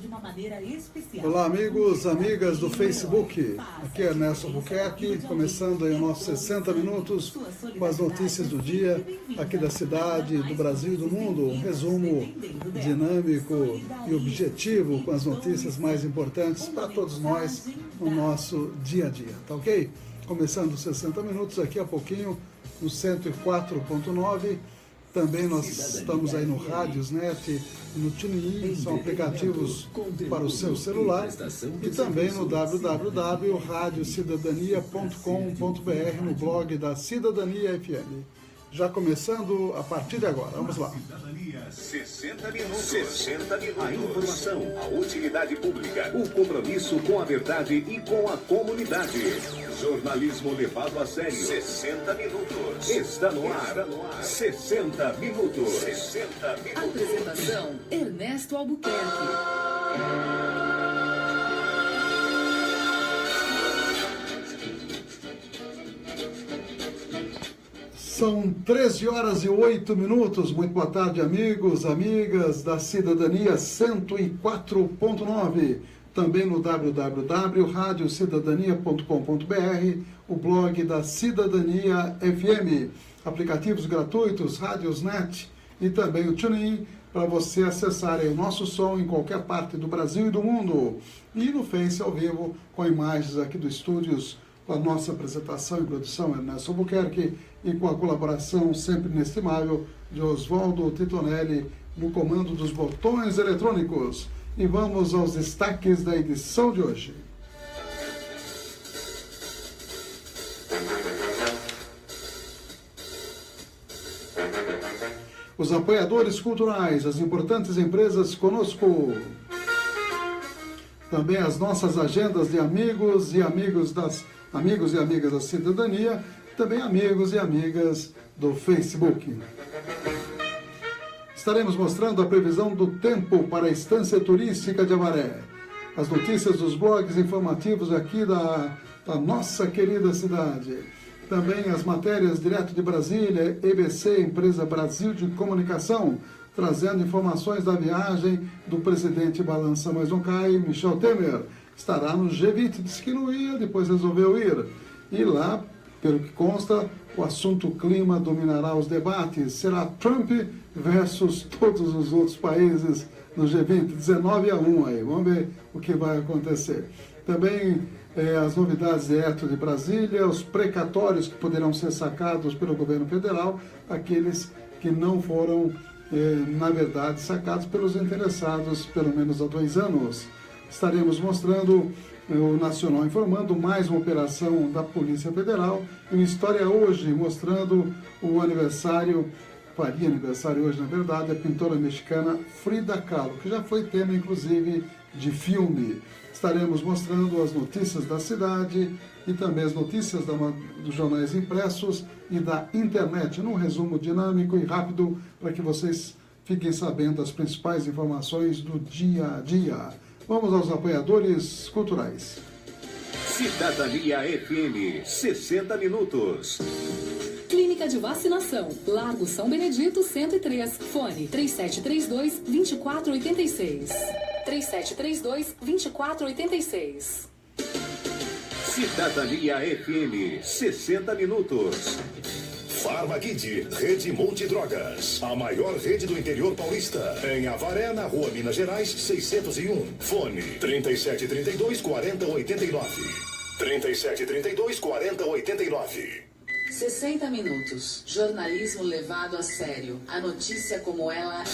uma maneira especial. Olá, amigos, amigas do Facebook. Aqui é Ernesto Albuquerque, começando aí os nossos 60 minutos com as notícias do dia aqui da cidade, do Brasil e do mundo. Um resumo dinâmico e objetivo com as notícias mais importantes para todos nós no nosso dia a dia, tá ok? Começando os 60 minutos aqui a pouquinho no 104.9. Também nós estamos aí no Radiosnet, no TuneIn, são aplicativos para o seu celular, e também no www.radiocidadania.com.br, no blog da Cidadania FM. Já começando a partir de agora, vamos lá. 60 minutos. 60 minutos. A informação, a utilidade pública, o compromisso com a verdade e com a comunidade. Jornalismo levado a sério. 60 minutos. Está no ar. 60 minutos. 60 minutos. Apresentação: Ernesto Albuquerque. São 13 horas e 8 minutos. Muito boa tarde, amigos, amigas da Cidadania 104.9. Também no www.radiocidadania.com.br, o blog da Cidadania FM. Aplicativos gratuitos, Radiosnet e também o TuneIn, para você acessar o nosso som em qualquer parte do Brasil e do mundo. E no Face ao vivo, com imagens aqui dos estúdios, com a nossa apresentação e produção, Ernesto Albuquerque, e com a colaboração sempre inestimável de Oswaldo Titonelli no comando dos botões eletrônicos. E vamos aos destaques da edição de hoje. Os apoiadores culturais, as importantes empresas conosco. Também as nossas agendas de amigos e amigas da cidadania, também amigos e amigas do Facebook. Estaremos mostrando a previsão do tempo para a estância turística de Avaré. As notícias dos blogs informativos aqui da nossa querida cidade. Também as matérias direto de Brasília, EBC, Empresa Brasil de Comunicação, trazendo informações da viagem do presidente Balança Mais Não Cai, Michel Temer. Estará no G20, disse que não ia, depois resolveu ir. E lá, pelo que consta, o assunto clima dominará os debates. Será Trump versus todos os outros países no G20, 19-1 aí. Vamos ver o que vai acontecer. Também as novidades direto de Brasília, os precatórios que poderão ser sacados pelo governo federal, aqueles que não foram, na verdade, sacados pelos interessados, pelo menos há 2 anos. Estaremos mostrando o Nacional informando mais uma operação da Polícia Federal e uma história hoje mostrando o aniversário, faria aniversário hoje na verdade, a pintora mexicana Frida Kahlo, que já foi tema inclusive de filme. Estaremos mostrando as notícias da cidade e também as notícias dos jornais impressos e da internet, num resumo dinâmico e rápido para que vocês fiquem sabendo das principais informações do dia a dia. Vamos aos apoiadores culturais. Cidadania FM, 60 minutos. Clínica de Vacinação, Largo São Benedito 103, fone 3732-2486. 3732-2486. Cidadania FM, 60 minutos. Farmakid, Rede Multidrogas, a maior rede do interior paulista. Em Avaré, na Rua Minas Gerais, 601. Fone 3732-4089. 3732-4089. 60 minutos. Jornalismo levado a sério. A notícia como ela é.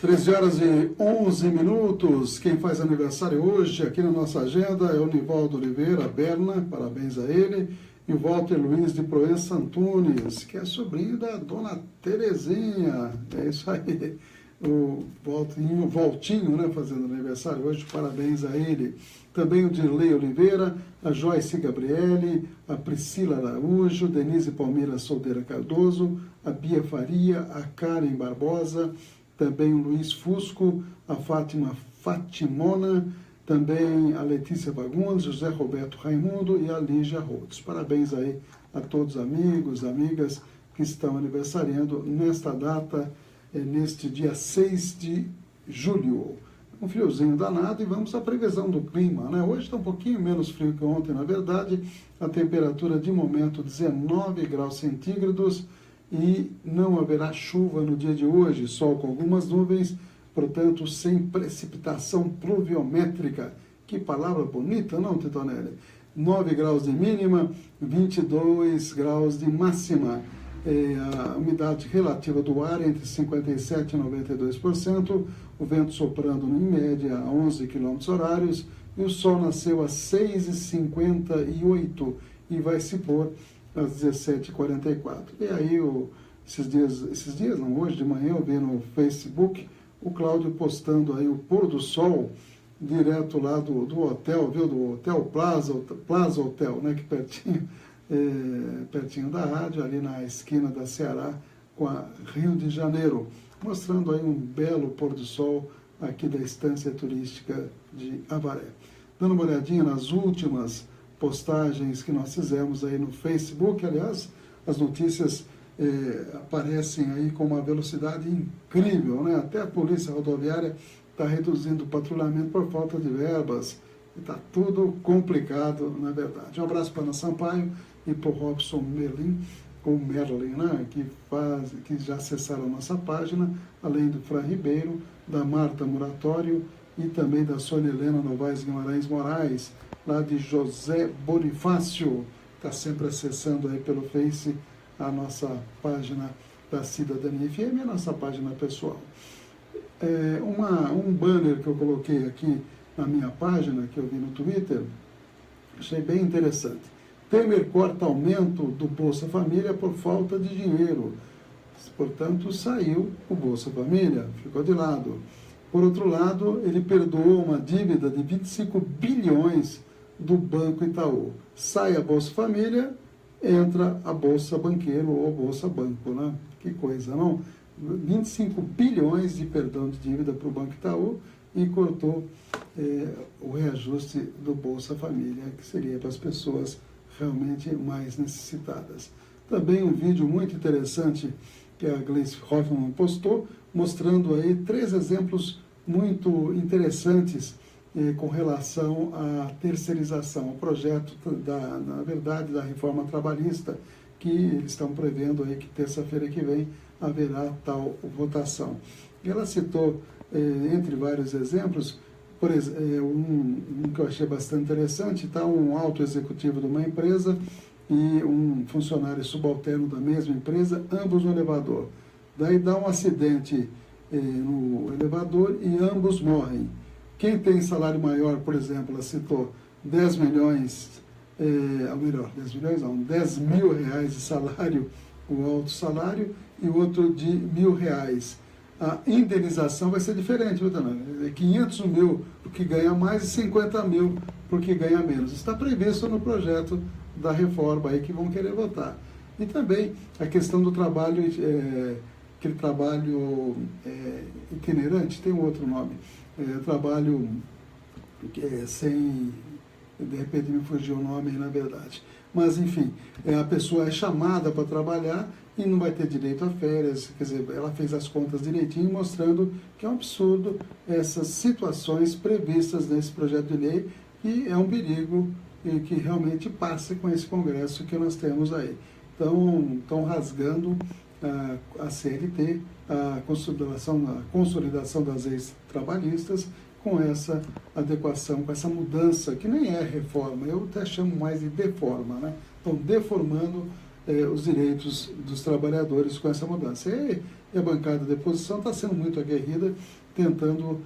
13 horas e 11 minutos. Quem faz aniversário hoje aqui na nossa agenda é o Nivaldo Oliveira Berna, parabéns a ele. E o Walter Luiz de Proença Antunes, que é sobrinho da dona Terezinha. É isso aí. O Valtinho, né, fazendo aniversário hoje, parabéns a ele. Também o Dirley Oliveira, a Joyce Gabriele, a Priscila Araújo, Denise Palmeira Soldeira Cardoso, a Bia Faria, a Karen Barbosa, também o Luiz Fusco, a Fátima Fatimona, também a Letícia Fagundes, José Roberto Raimundo e a Lígia Rhodes. Parabéns aí a todos os amigos, amigas que estão aniversariando nesta data, neste dia 6 de julho. Um friozinho danado e vamos à previsão do clima, né? Hoje está um pouquinho menos frio que ontem, na verdade. A temperatura de momento 19 graus centígrados e não haverá chuva no dia de hoje, sol com algumas nuvens, portanto sem precipitação pluviométrica. Que palavra bonita, não, Titonelli? 9 graus de mínima, 22 graus de máxima. A umidade relativa do ar entre 57% e 92%, o vento soprando em média a 11 km horários, e o sol nasceu às 6h58 e vai se pôr às 17h44. E aí, esses dias não, hoje de manhã eu vi no Facebook o Cláudio postando aí o pôr do sol direto lá do hotel, viu, do Hotel Plaza Hotel, né, que pertinho da rádio, ali na esquina da Ceará com a Rio de Janeiro, mostrando aí um belo pôr do sol aqui da estância turística de Avaré. Dando uma olhadinha nas últimas postagens que nós fizemos aí no Facebook, aliás, as notícias aparecem aí com uma velocidade incrível, né? Até a Polícia Rodoviária está reduzindo o patrulhamento por falta de verbas. Está tudo complicado, na verdade. Um abraço para a Ana Sampaio e para o Robson Merlin, né, que já acessaram a nossa página, além do Fran Ribeiro, da Marta Muratório e também da Sônia Helena Novaes Guimarães Moraes, lá de José Bonifácio, está sempre acessando aí pelo Face a nossa página da Cidadania FM e a nossa página pessoal. Um banner que eu coloquei aqui na minha página, que eu vi no Twitter, achei bem interessante. Temer corta aumento do Bolsa Família por falta de dinheiro. Portanto, saiu o Bolsa Família, ficou de lado. Por outro lado, ele perdoou uma dívida de 25 bilhões do Banco Itaú. Sai a Bolsa Família, entra a Bolsa Banqueiro ou Bolsa Banco, né? Que coisa, não? 25 bilhões de perdão de dívida para o Banco Itaú e cortou o reajuste do Bolsa Família, que seria para as pessoas realmente mais necessitadas. Também um vídeo muito interessante que a Gleice Hoffmann postou, mostrando aí 3 exemplos muito interessantes com relação à terceirização, o projeto, na verdade, da reforma trabalhista, que eles estão prevendo aí que terça-feira que vem haverá tal votação. Ela citou, entre vários exemplos, por exemplo, um que eu achei bastante interessante, está um alto executivo de uma empresa e um funcionário subalterno da mesma empresa, ambos no elevador. Daí dá um acidente no elevador e ambos morrem. Quem tem salário maior, por exemplo, ela citou 10 milhões, 10 mil reais de salário, o alto salário, e o outro de R$1.000. A indenização vai ser diferente, viu, Tanã? 500 mil porque ganha mais e 50 mil porque ganha menos. Está previsto no projeto da reforma aí que vão querer votar. E também a questão do trabalho, aquele trabalho itinerante, tem um outro nome, trabalho sem, de repente me fugiu o nome aí, na verdade. Mas, enfim, a pessoa é chamada para trabalhar e não vai ter direito a férias, quer dizer, ela fez as contas direitinho, mostrando que é um absurdo essas situações previstas nesse projeto de lei, e é um perigo que realmente passe com esse Congresso que nós temos aí. Então, estão rasgando a CLT, a consolidação das leis trabalhistas, com essa adequação, com essa mudança, que nem é reforma, eu até chamo mais de deforma, né? Estão deformando os direitos dos trabalhadores com essa mudança. E a bancada de oposição está sendo muito aguerrida, tentando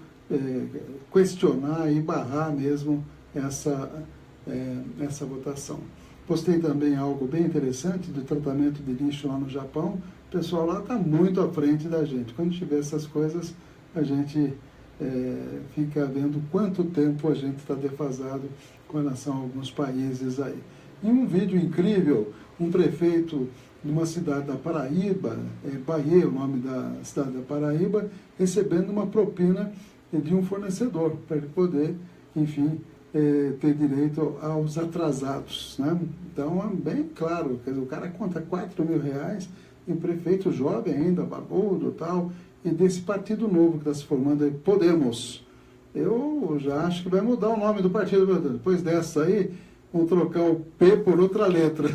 questionar e barrar mesmo essa votação. Postei também algo bem interessante do tratamento de lixo lá no Japão. O pessoal lá está muito à frente da gente. Quando tiver essas coisas, a gente fica vendo quanto tempo a gente está defasado com relação a alguns países aí. E um vídeo incrível, um prefeito de uma cidade da Paraíba, Bahia, o nome da cidade da Paraíba, recebendo uma propina de um fornecedor, para ele poder, enfim, ter direito aos atrasados, né? Então, é bem claro, quer dizer, o cara conta R$4.000, e o prefeito jovem ainda, barbudo e tal, e desse partido novo que está se formando aí, Podemos. Eu já acho que vai mudar o nome do partido. Depois dessa aí, vão trocar o P por outra letra.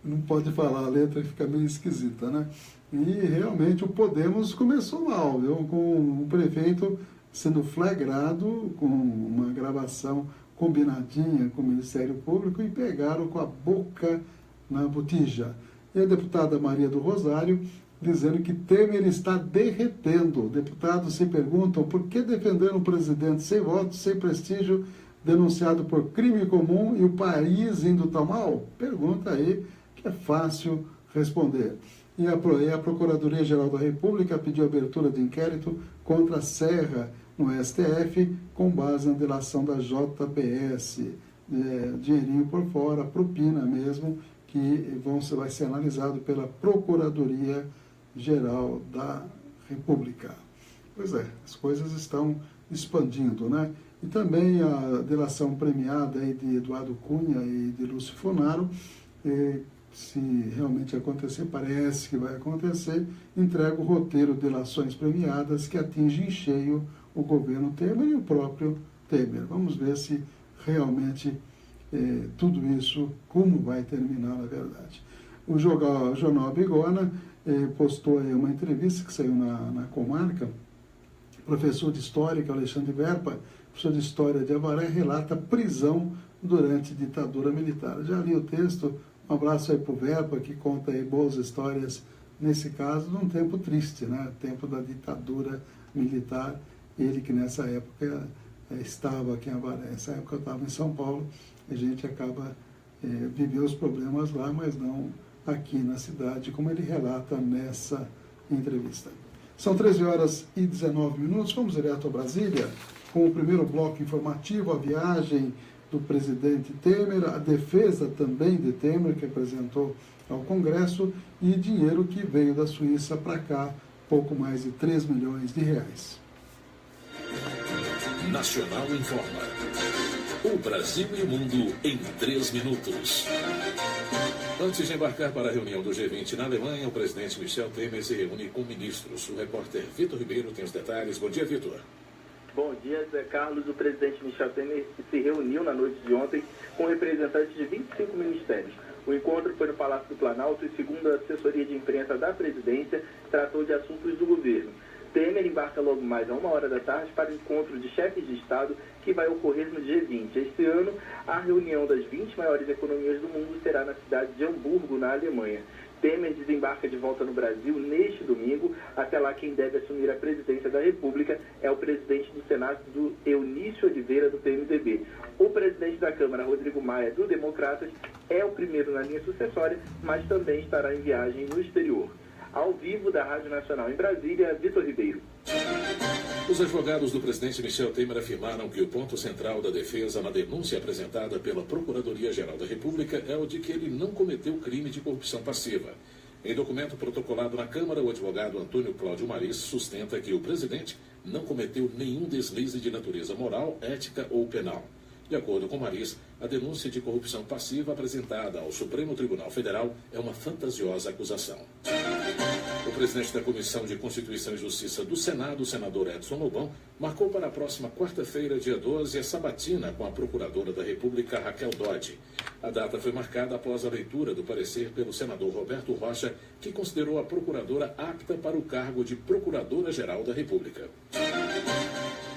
Não pode falar, a letra fica meio esquisita, né? E realmente o Podemos começou mal, viu? Com o prefeito sendo flagrado com uma gravação combinadinha com o Ministério Público e pegaram com a boca na botija. E a deputada Maria do Rosário dizendo que Temer está derretendo. Deputados se perguntam por que defender um presidente sem votos, sem prestígio, denunciado por crime comum e o país indo tão mal? Pergunta aí que é fácil responder. E a Procuradoria-Geral da República pediu abertura de inquérito contra a Serra no STF com base na delação da JBS. Dinheirinho por fora, propina mesmo, que vai ser analisado pela Procuradoria-Geral da República. Pois é, as coisas estão expandindo, né? E também a delação premiada aí de Eduardo Cunha e de Lúcio Funaro, se realmente acontecer, parece que vai acontecer, entrega o roteiro de delações premiadas que atinge em cheio o governo Temer e o próprio Temer. Vamos ver se realmente tudo isso, como vai terminar na verdade. O Jornal Bigorna postou aí uma entrevista que saiu na Comarca. O professor de História, que é o Alexandre Verpa, professor de História de Avaré, relata prisão durante ditadura militar. Já li o texto, um abraço aí para o Verpa, que conta aí boas histórias, nesse caso, num tempo triste, né? Tempo da ditadura militar. Ele que nessa época estava aqui em Avaré. Nessa época eu estava em São Paulo, a gente acaba vivendo os problemas lá, mas não aqui na cidade, como ele relata nessa entrevista. São 13h19, vamos direto a Brasília, com o primeiro bloco informativo, a viagem do presidente Temer, a defesa também de Temer, que apresentou ao Congresso, e dinheiro que veio da Suíça para cá, pouco mais de 3 milhões de reais. Nacional informa. O Brasil e o mundo em 3 minutos. Antes de embarcar para a reunião do G20 na Alemanha, o presidente Michel Temer se reúne com ministros. O repórter Vitor Ribeiro tem os detalhes. Bom dia, Vitor. Bom dia, Zé Carlos. O presidente Michel Temer se reuniu na noite de ontem com representantes de 25 ministérios. O encontro foi no Palácio do Planalto e, segundo a assessoria de imprensa da presidência, tratou de assuntos do governo. Temer embarca logo mais a 13h para o encontro de chefes de Estado que vai ocorrer no G20. Este ano, a reunião das 20 maiores economias do mundo será na cidade de Hamburgo, na Alemanha. Temer desembarca de volta no Brasil neste domingo. Até lá, quem deve assumir a presidência da República é o presidente do Senado, Eunício Oliveira, do PMDB. O presidente da Câmara, Rodrigo Maia, do Democratas, é o primeiro na linha sucessória, mas também estará em viagem no exterior. Ao vivo da Rádio Nacional em Brasília, Vitor Ribeiro. Os advogados do presidente Michel Temer afirmaram que o ponto central da defesa na denúncia apresentada pela Procuradoria-Geral da República é o de que ele não cometeu crime de corrupção passiva. Em documento protocolado na Câmara, o advogado Antônio Cláudio Maris sustenta que o presidente não cometeu nenhum deslize de natureza moral, ética ou penal. De acordo com Maris, a denúncia de corrupção passiva apresentada ao Supremo Tribunal Federal é uma fantasiosa acusação. O presidente da Comissão de Constituição e Justiça do Senado, o senador Edson Lobão, marcou para a próxima quarta-feira, dia 12, a sabatina com a procuradora da República, Raquel Dodge. A data foi marcada após a leitura do parecer pelo senador Roberto Rocha, que considerou a procuradora apta para o cargo de Procuradora-Geral da República.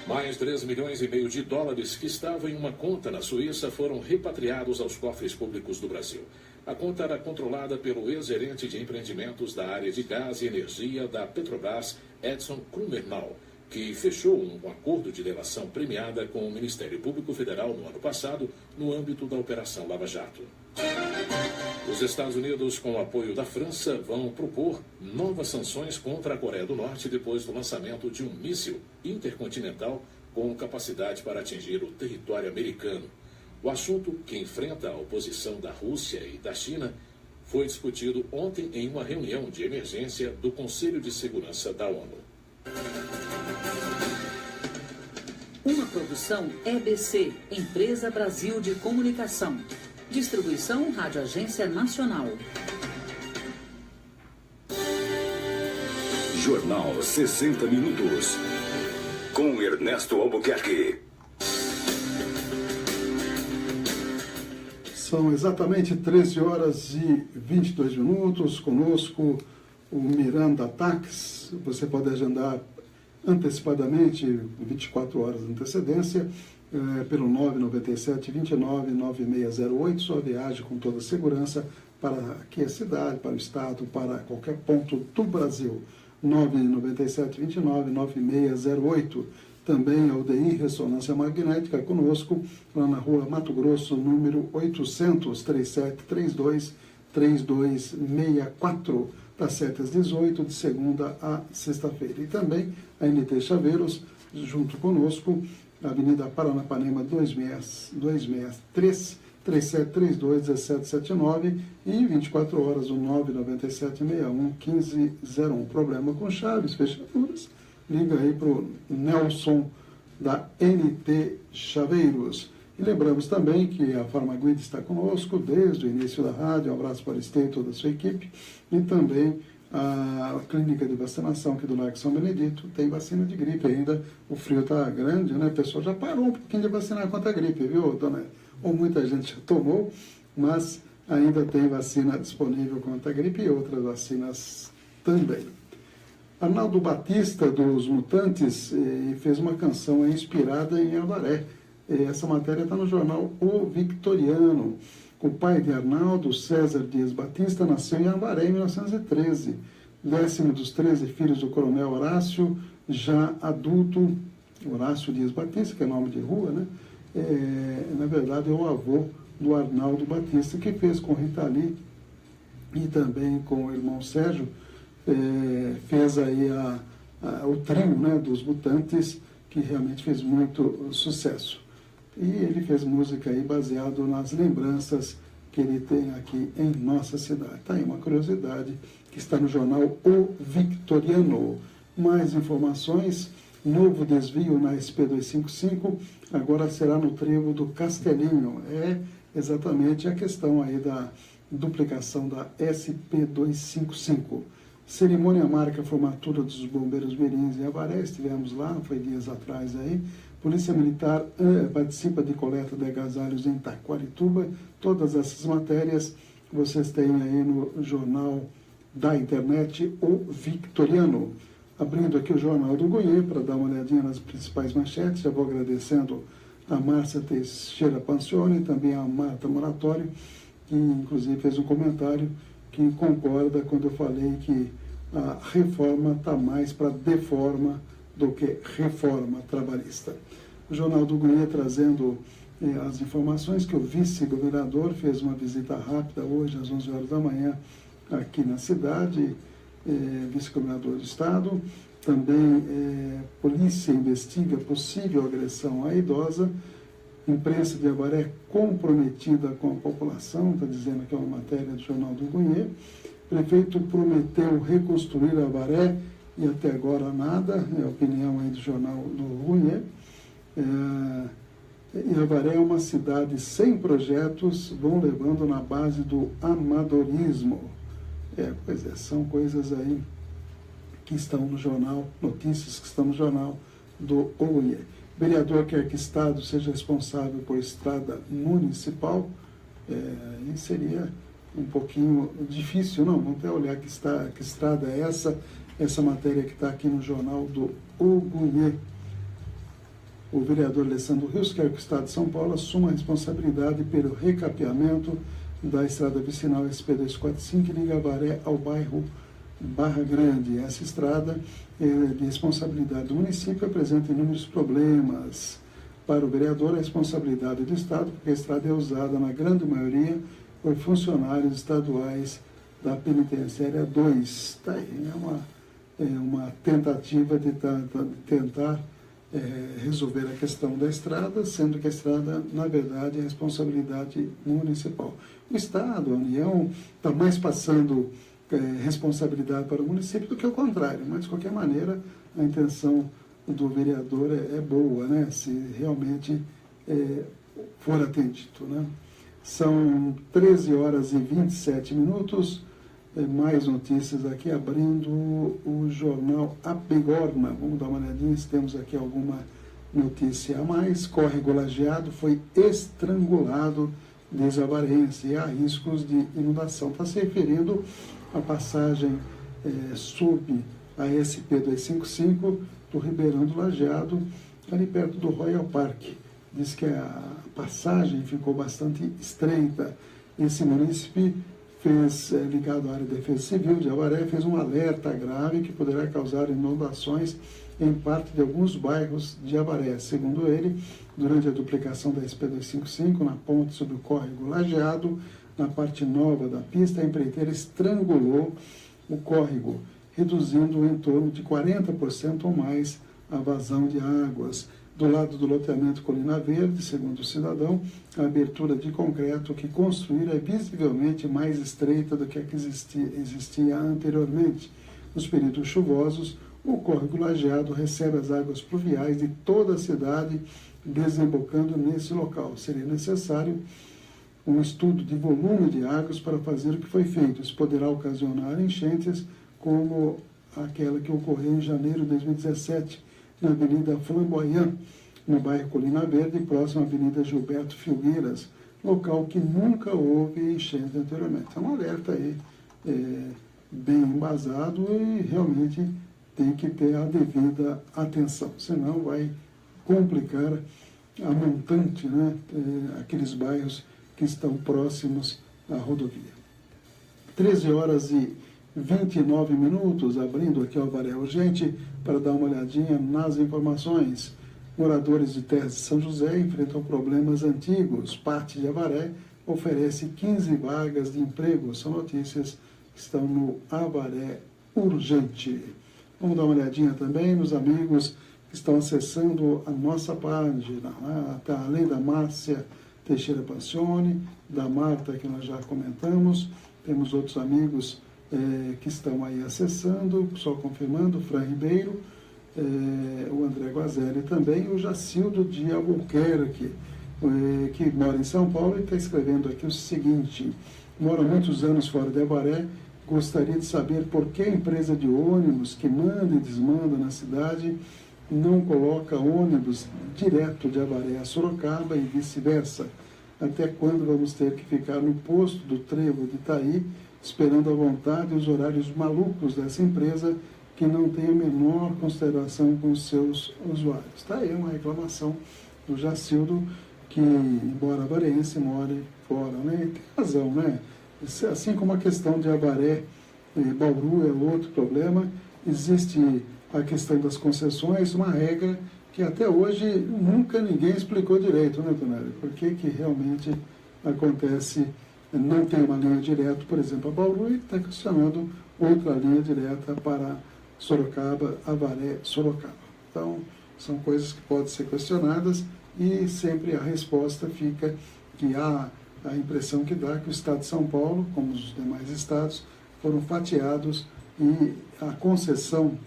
Mais 3,5 milhões de dólares que estavam em uma conta na Suíça foram repatriados aos cofres públicos do Brasil. A conta era controlada pelo ex-gerente de empreendimentos da área de gás e energia da Petrobras, Edson Krumernau, que fechou um acordo de delação premiada com o Ministério Público Federal no ano passado, no âmbito da Operação Lava Jato. Os Estados Unidos, com o apoio da França, vão propor novas sanções contra a Coreia do Norte depois do lançamento de um míssil intercontinental com capacidade para atingir o território americano. O assunto, que enfrenta a oposição da Rússia e da China, foi discutido ontem em uma reunião de emergência do Conselho de Segurança da ONU. Uma produção EBC, Empresa Brasil de Comunicação. Distribuição Rádio Agência Nacional. Jornal 60 Minutos. Com Ernesto Albuquerque. São exatamente 13 horas e 22 minutos. Conosco o Miranda Tax. Você pode agendar antecipadamente, 24 horas de antecedência, pelo 997-29-9608. Sua viagem com toda segurança para aqui a cidade, para o estado, para qualquer ponto do Brasil. 997-29-9608. Também a UDI Ressonância Magnética conosco, lá na rua Mato Grosso, número 800, 3732-3264, das 7 às 18, de segunda a sexta-feira. E também a NT Chaveiros, junto conosco, Avenida Paranapanema 263, 3732-1779 e 24 horas, o 997-61-1501. Problema com chaves, fechaduras, liga aí para o Nelson da NT Chaveiros. E lembramos também que a Farmaguide está conosco desde o início da rádio. Um abraço para o Estê e toda a sua equipe. E também a clínica de vacinação aqui do Largo São Benedito tem vacina de gripe ainda. O frio está grande, né? O pessoal já parou um pouquinho de vacinar contra a gripe, viu, dona? Ou muita gente já tomou, mas ainda tem vacina disponível contra a gripe e outras vacinas também. Arnaldo Batista, dos Mutantes, fez uma canção inspirada em Avaré. Essa matéria está no jornal O Victoriano. O pai de Arnaldo, César Dias Batista, nasceu em Avaré em 1913. 10º dos 13 filhos do coronel Horácio, já adulto. Horácio Dias Batista, que é nome de rua, né? Na verdade é o avô do Arnaldo Batista, que fez com Rita Lee e também com o irmão Sérgio, fez aí o trio, né, dos Mutantes, que realmente fez muito sucesso. E ele fez música aí baseado nas lembranças que ele tem aqui em nossa cidade. Está aí uma curiosidade que está no jornal O Victoriano. Mais informações: novo desvio na SP-255, agora será no trevo do Castelinho. É exatamente a questão aí da duplicação da SP-255. Cerimônia marca a formatura dos bombeiros mirins em Avaré. Estivemos lá, foi dias atrás aí. Polícia Militar participa de coleta de agasalhos em Taquarituba. Todas essas matérias vocês têm aí no jornal da internet O Victoriano. Abrindo aqui o Jornal do Goiê para dar uma olhadinha nas principais manchetes. Já vou agradecendo a Márcia Teixeira Pancione e também a Marta Moratório, que inclusive fez um comentário que concorda quando eu falei que a reforma está mais para deforma do que reforma trabalhista. O Jornal do Goiê trazendo as informações que o vice-governador fez uma visita rápida hoje às 11 horas da manhã aqui na cidade, vice-governador do estado. Também polícia investiga possível agressão à idosa. Imprensa de Avaré comprometida com a população, está dizendo que é uma matéria do Jornal do Goiê. Prefeito prometeu reconstruir Avaré e até agora nada, é a opinião aí do Jornal do Goiê. E Avaré é uma cidade sem projetos, vão levando na base do amadorismo. Pois é, são coisas aí que estão no jornal, notícias que estão no jornal do Goiê. Vereador quer que Estado seja responsável por estrada municipal. Aí seria um pouquinho difícil, não? Vamos até olhar que estrada é essa matéria que está aqui no jornal do Goiê. O vereador Alessandro Rios quer que o Estado de São Paulo assuma a responsabilidade pelo recapeamento da estrada vicinal SP-245 que liga Avaré ao bairro Barra Grande. Essa estrada de responsabilidade do município apresenta inúmeros problemas. Para o vereador, a responsabilidade do Estado, porque a estrada é usada na grande maioria por funcionários estaduais da Penitenciária 2. Tá aí, é uma tentativa de tentar resolver a questão da estrada, sendo que a estrada, na verdade, é responsabilidade municipal. O Estado, a União, está mais passando responsabilidade para o município do que o contrário, mas, de qualquer maneira, a intenção do vereador é boa, né? Se realmente for atendido, né? São 13 horas e 27 minutos. mais notícias aqui, abrindo o jornal Apigorna. Vamos dar uma olhadinha se temos aqui alguma notícia a mais. Córrego Lajeado foi estrangulado de Jabarense e há riscos de inundação. Está se referindo à passagem sob a SP-255 do Ribeirão do Lajeado, ali perto do Royal Park. Diz que a passagem ficou bastante estreita. Esse munícipe ligado à área de defesa civil de Avaré, fez um alerta grave que poderá causar inundações em parte de alguns bairros de Avaré. Segundo ele, durante a duplicação da SP-255, na ponte sobre o córrego Lajeado, na parte nova da pista, a empreiteira estrangulou o córrego, reduzindo em torno de 40% ou mais a vazão de águas. Do lado do loteamento Colina Verde, segundo o cidadão, a abertura de concreto que construíram é visivelmente mais estreita do que a que existia anteriormente. Nos períodos chuvosos, o córrego Lajeado recebe as águas pluviais de toda a cidade, desembocando nesse local. Seria necessário um estudo de volume de águas para fazer o que foi feito. Isso poderá ocasionar enchentes como aquela que ocorreu em janeiro de 2017, na Avenida Flamboyant, no bairro Colina Verde, próximo à Avenida Gilberto Filgueiras, local que nunca houve enchente anteriormente. É um alerta aí bem embasado e realmente tem que ter a devida atenção, senão vai complicar a montante, né, aqueles bairros que estão próximos à rodovia. 13h29, abrindo aqui o Avaré Urgente para dar uma olhadinha nas informações. Moradores de Terras de São José enfrentam problemas antigos. Parte de Avaré oferece 15 vagas de emprego. São notícias que estão no Avaré Urgente. Vamos dar uma olhadinha também nos amigos que estão acessando a nossa página, além da Márcia Teixeira Pancione, da Marta, que nós já comentamos. Temos outros amigos que estão aí acessando, só confirmando, o Fran Ribeiro, o André Guazelli também, o Jacildo de Albuquerque, que mora em São Paulo e está escrevendo aqui o seguinte: mora muitos anos fora de Avaré, gostaria de saber por que a empresa de ônibus que manda e desmanda na cidade não coloca ônibus direto de Avaré a Sorocaba e vice-versa. Até quando vamos ter que ficar no posto do Trevo de Itaí, esperando à vontade os horários malucos dessa empresa que não tem a menor consideração com os seus usuários? Está aí uma reclamação do Jacildo, que, embora avarense, more fora, né? E tem razão, né? Assim como a questão de Avaré e Bauru é outro problema, existe a questão das concessões, uma regra que até hoje nunca ninguém explicou direito, né, Tonelli? Por que realmente acontece, não tem uma linha direta, por exemplo, a Bauru, e está questionando outra linha direta para Sorocaba, Avaré, Sorocaba. Então, são coisas que podem ser questionadas e sempre a resposta fica que há a impressão que dá que o Estado de São Paulo, como os demais estados, foram fatiados e a concessão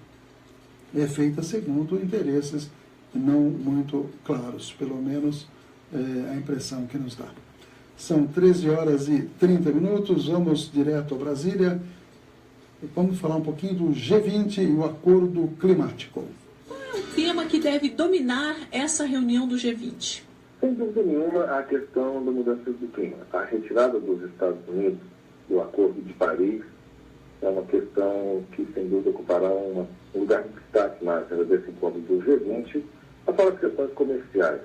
é feita segundo interesses não muito claros, pelo menos a impressão que nos dá. São 13h30, vamos direto a Brasília. Vamos falar um pouquinho do G20 e o acordo climático. Qual é o tema que deve dominar essa reunião do G20? Sem dúvida nenhuma, a questão da mudança do clima. A retirada dos Estados Unidos do Acordo de Paris é uma questão que, sem dúvida, ocupará um lugar de destaque mais desse encontro do G20, fora as questões comerciais.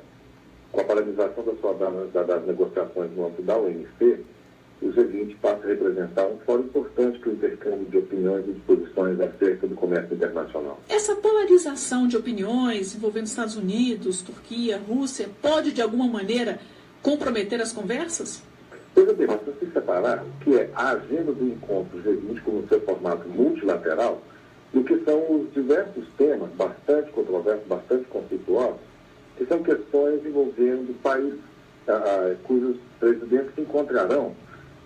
Com a paralisação das negociações no âmbito da OMC, o G20 passa a representar um fórum importante para o intercâmbio de opiniões e disposições acerca do comércio internacional. Essa polarização de opiniões envolvendo Estados Unidos, Turquia, Rússia, pode, de alguma maneira, comprometer as conversas? Veja bem, nós temos que separar o que é a agenda do encontro G20 como seu formato multilateral do que são os diversos temas bastante controversos, bastante conflituosos, que são questões envolvendo países cujos presidentes se encontrarão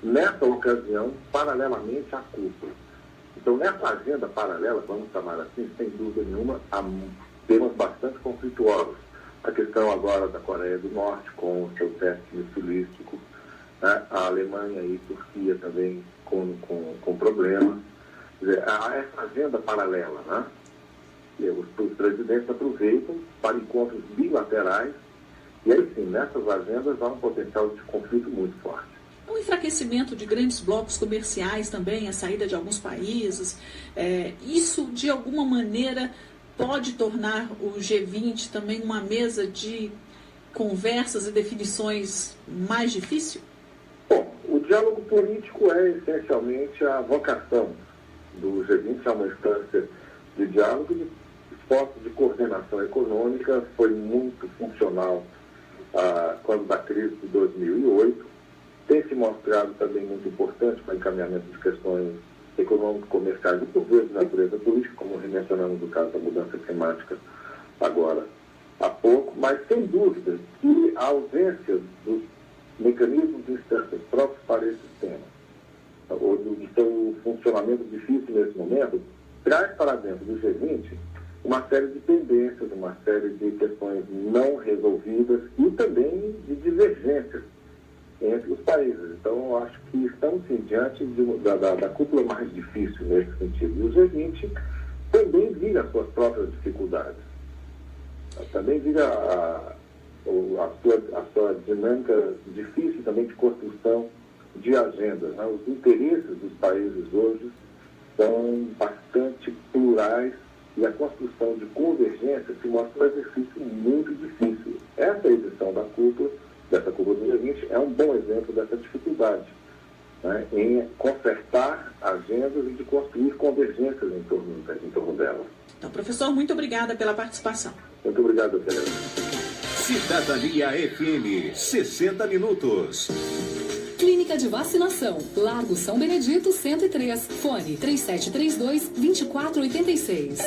nessa ocasião paralelamente à cúpula. Então, nessa agenda paralela, vamos chamar assim, sem dúvida nenhuma, há temas bastante conflituosos. A questão agora da Coreia do Norte com o seu teste missilístico, né? A Alemanha e Turquia também com problema. Quer dizer, há essa agenda paralela, né? E os presidentes aproveitam para encontros bilaterais, e aí sim, nessas agendas há um potencial de conflito muito forte. O enfraquecimento de grandes blocos comerciais também, a saída de alguns países, isso de alguma maneira pode tornar o G20 também uma mesa de conversas e definições mais difícil? Bom, o diálogo político é essencialmente a vocação do G20, é uma instância de diálogo, de esforço de coordenação econômica, foi muito funcional quando da crise de 2008, tem se mostrado também muito importante para o encaminhamento de questões econômico-comerciais e por vezes de natureza política, como mencionamos no caso da mudança climática agora há pouco, mas sem dúvida que a ausência dos mecanismos de instâncias próprios para esse tema, ou do seu funcionamento difícil nesse momento, traz para dentro do G20 uma série de pendências, uma série de questões não resolvidas e também de divergências entre os países. Então, eu acho que estamos sim, diante da cúpula mais difícil nesse sentido. E o G20 também vive as suas próprias dificuldades. Também vive a sua dinâmica difícil também de construção de agendas, né? Os interesses dos países hoje são bastante plurais e a construção de convergência se mostra um exercício muito difícil. Essa edição dessa cúpula do G20 é um bom exemplo dessa dificuldade, né, em consertar agendas e de construir convergências em torno delas. Então, professor, muito obrigada pela participação. Muito obrigado, Tereza. Cidadania FM, 60 minutos. Clínica de Vacinação, Largo São Benedito 103, fone 3732-2486.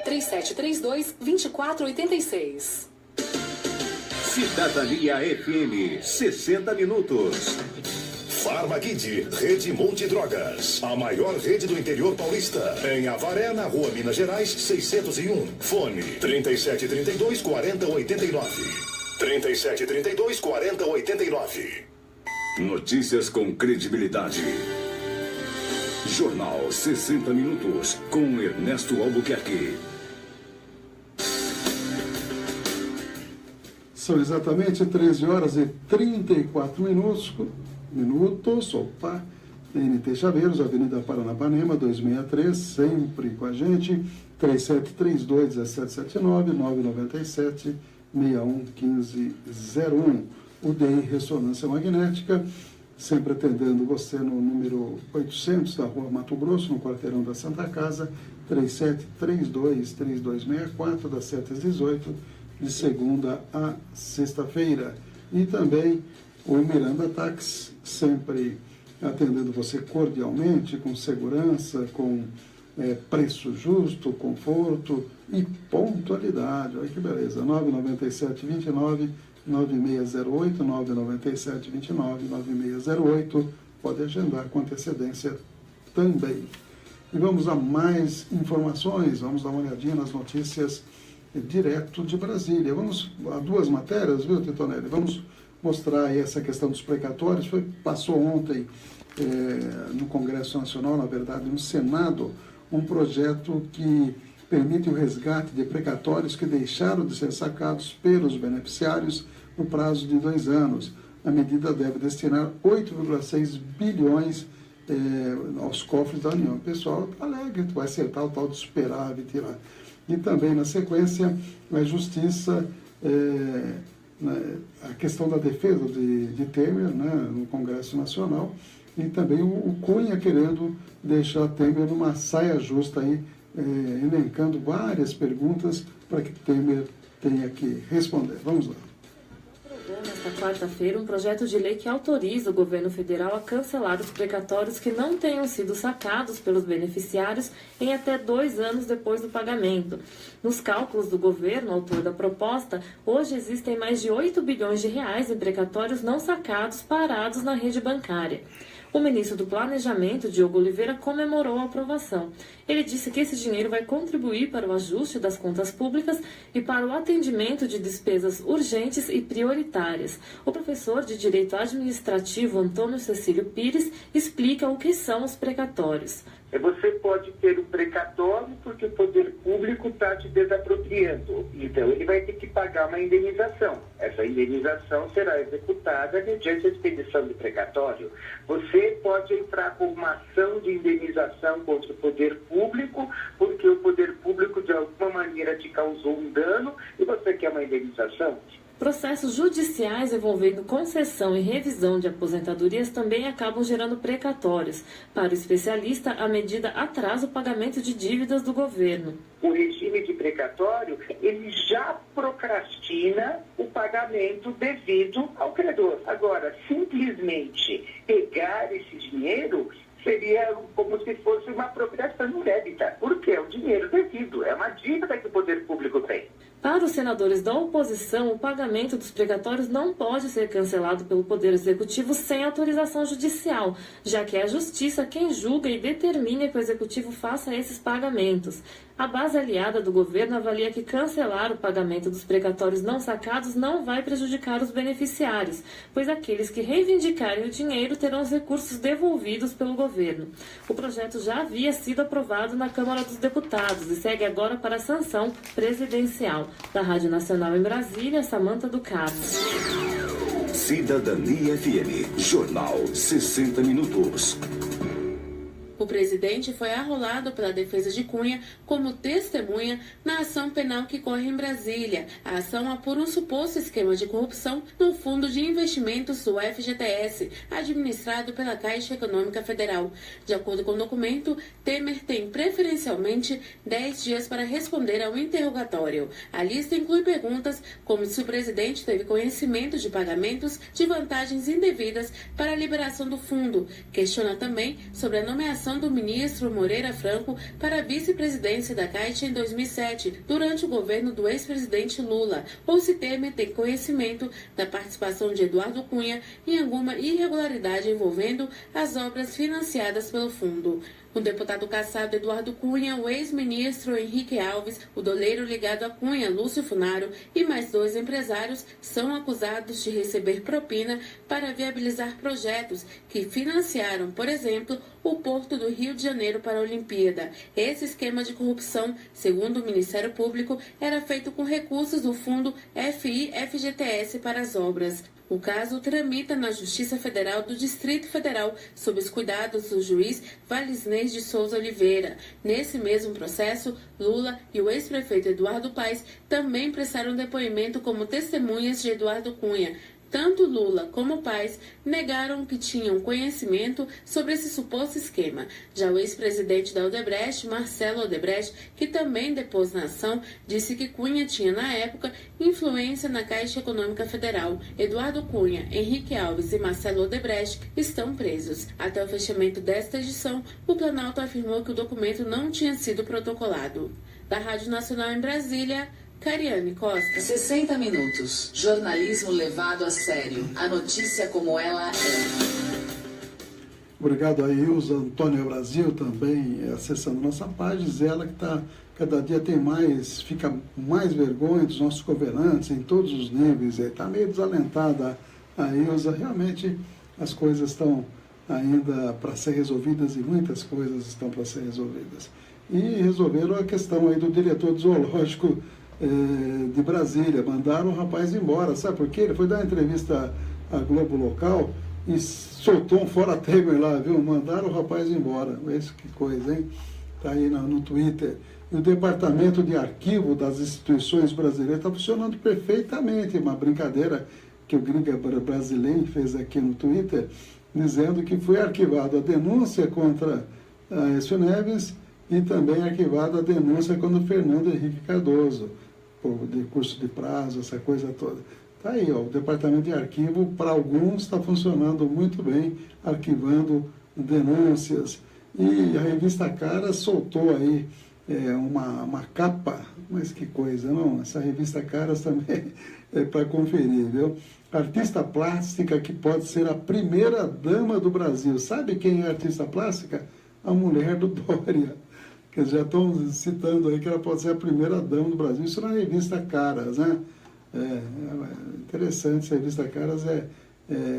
3732-2486. Cidadania FM, 60 minutos. Farmakid, Rede Monte Drogas, a maior rede do interior paulista. Em Avaré, na Rua Minas Gerais, 601. Fone 3732-4089. 3732-4089. Notícias com credibilidade. Jornal 60 minutos, com Ernesto Albuquerque. São exatamente 13 horas e 34 minutos. Opa! NT Chaveiros, Avenida Paranapanema, 263, sempre com a gente. 3732-1779, 997-611501. UDI Ressonância Magnética, sempre atendendo você no número 800 da Rua Mato Grosso, no quarteirão da Santa Casa, 3732-3264, das 7 às 18, de segunda a sexta-feira. E também o Miranda Táxi, sempre atendendo você cordialmente, com segurança, com preço justo, conforto e pontualidade. Olha que beleza, 997-29 9608, 997-29-9608, pode agendar com antecedência também. E vamos a mais informações, vamos dar uma olhadinha nas notícias direto de Brasília. Vamos a duas matérias, viu, Titonelli? Vamos mostrar aí essa questão dos precatórios. Passou ontem no Congresso Nacional, na verdade no Senado, um projeto que permite o resgate de precatórios que deixaram de ser sacados pelos beneficiários no prazo de 2 anos. A medida deve destinar 8,6 bilhões aos cofres da União. O pessoal alega que vai acertar o tal de superávit lá. E também, na sequência, a Justiça, a questão da defesa de Temer, né, no Congresso Nacional, e também o Cunha querendo deixar Temer numa saia justa aí, elencando várias perguntas para que Temer tenha que responder. Vamos lá. Aprovou nesta quarta-feira um projeto de lei que autoriza o governo federal a cancelar os precatórios que não tenham sido sacados pelos beneficiários em até 2 anos depois do pagamento. Nos cálculos do governo, autor da proposta, hoje existem mais de 8 bilhões de reais em precatórios não sacados parados na rede bancária. O ministro do Planejamento, Diogo Oliveira, comemorou a aprovação. Ele disse que esse dinheiro vai contribuir para o ajuste das contas públicas e para o atendimento de despesas urgentes e prioritárias. O professor de Direito Administrativo, Antônio Cecílio Pires, explica o que são os precatórios. Você pode ter um precatório porque o poder público está te desapropriando. Então, ele vai ter que pagar uma indenização. Essa indenização será executada mediante a expedição de precatório. Você pode entrar com uma ação de indenização contra o poder público, porque o poder público, de alguma maneira, te causou um dano e você quer uma indenização. Processos judiciais envolvendo concessão e revisão de aposentadorias também acabam gerando precatórios. Para o especialista, a medida atrasa o pagamento de dívidas do governo. O regime de precatório, ele já procrastina o pagamento devido ao credor. Agora, simplesmente pegar esse dinheiro seria como se fosse uma apropriação indébita, porque é um dinheiro devido, é uma dívida que o poder público tem. Para os senadores da oposição, o pagamento dos precatórios não pode ser cancelado pelo Poder Executivo sem autorização judicial, já que é a Justiça quem julga e determina que o Executivo faça esses pagamentos. A base aliada do governo avalia que cancelar o pagamento dos precatórios não sacados não vai prejudicar os beneficiários, pois aqueles que reivindicarem o dinheiro terão os recursos devolvidos pelo governo. O projeto já havia sido aprovado na Câmara dos Deputados e segue agora para a sanção presidencial. Da Rádio Nacional em Brasília, Samanta do Carmo. Cidadania FM, Jornal 60 Minutos. O presidente foi arrolado pela defesa de Cunha como testemunha na ação penal que corre em Brasília. A ação apura um suposto esquema de corrupção no Fundo de Investimentos do FGTS, administrado pela Caixa Econômica Federal. De acordo com o documento, Temer tem preferencialmente 10 dias para responder ao interrogatório. A lista inclui perguntas como se o presidente teve conhecimento de pagamentos de vantagens indevidas para a liberação do fundo. Questiona também sobre a nomeação do ministro Moreira Franco para a vice-presidência da Caixa em 2007, durante o governo do ex-presidente Lula, ou se Temer tem conhecimento da participação de Eduardo Cunha em alguma irregularidade envolvendo as obras financiadas pelo fundo. O deputado cassado Eduardo Cunha, o ex-ministro Henrique Alves, o doleiro ligado a Cunha, Lúcio Funaro, e mais 2 empresários são acusados de receber propina para viabilizar projetos que financiaram, por exemplo, o Porto do Rio de Janeiro para a Olimpíada. Esse esquema de corrupção, segundo o Ministério Público, era feito com recursos do fundo FI-FGTS para as obras. O caso tramita na Justiça Federal do Distrito Federal, sob os cuidados do juiz Valisney de Souza Oliveira. Nesse mesmo processo, Lula e o ex-prefeito Eduardo Paes também prestaram depoimento como testemunhas de Eduardo Cunha. Tanto Lula como Paes negaram que tinham conhecimento sobre esse suposto esquema. Já o ex-presidente da Odebrecht, Marcelo Odebrecht, que também depôs na ação, disse que Cunha tinha, na época, influência na Caixa Econômica Federal. Eduardo Cunha, Henrique Alves e Marcelo Odebrecht estão presos. Até o fechamento desta edição, o Planalto afirmou que o documento não tinha sido protocolado. Da Rádio Nacional em Brasília, Cariane Costa. 60 minutos. Jornalismo levado a sério. A notícia como ela é. Obrigado a Ilza Antônia Brasil também acessando nossa página. Ela que está, cada dia tem mais, fica com mais vergonha dos nossos governantes em todos os níveis. Está meio desalentada a Ilza. Realmente as coisas estão ainda para ser resolvidas e muitas coisas estão para ser resolvidas. E resolveram a questão aí do diretor do zoológico de Brasília. Mandaram o rapaz embora. Sabe por quê? Ele foi dar uma entrevista à Globo Local e soltou um fora-temer lá, viu? Mandaram o rapaz embora. Veja que coisa, hein? Está aí no Twitter. E o Departamento de Arquivo das Instituições Brasileiras está funcionando perfeitamente. Uma brincadeira que o Gringa Brasileiro fez aqui no Twitter, dizendo que foi arquivada a denúncia contra a Aécio Neves e também arquivada a denúncia contra o Fernando Henrique Cardoso, por decurso de prazo, essa coisa toda. Está aí, ó, o Departamento de Arquivo, para alguns, está funcionando muito bem, arquivando denúncias. E a revista Cara soltou aí uma capa, mas que coisa, não? Essa revista Caras também é para conferir, viu? Artista plástica que pode ser a primeira dama do Brasil. Sabe quem é artista plástica? A mulher do Dória. Que já estão citando aí que ela pode ser a primeira dama do Brasil. Isso na revista Caras, né? Interessante, essa revista Caras é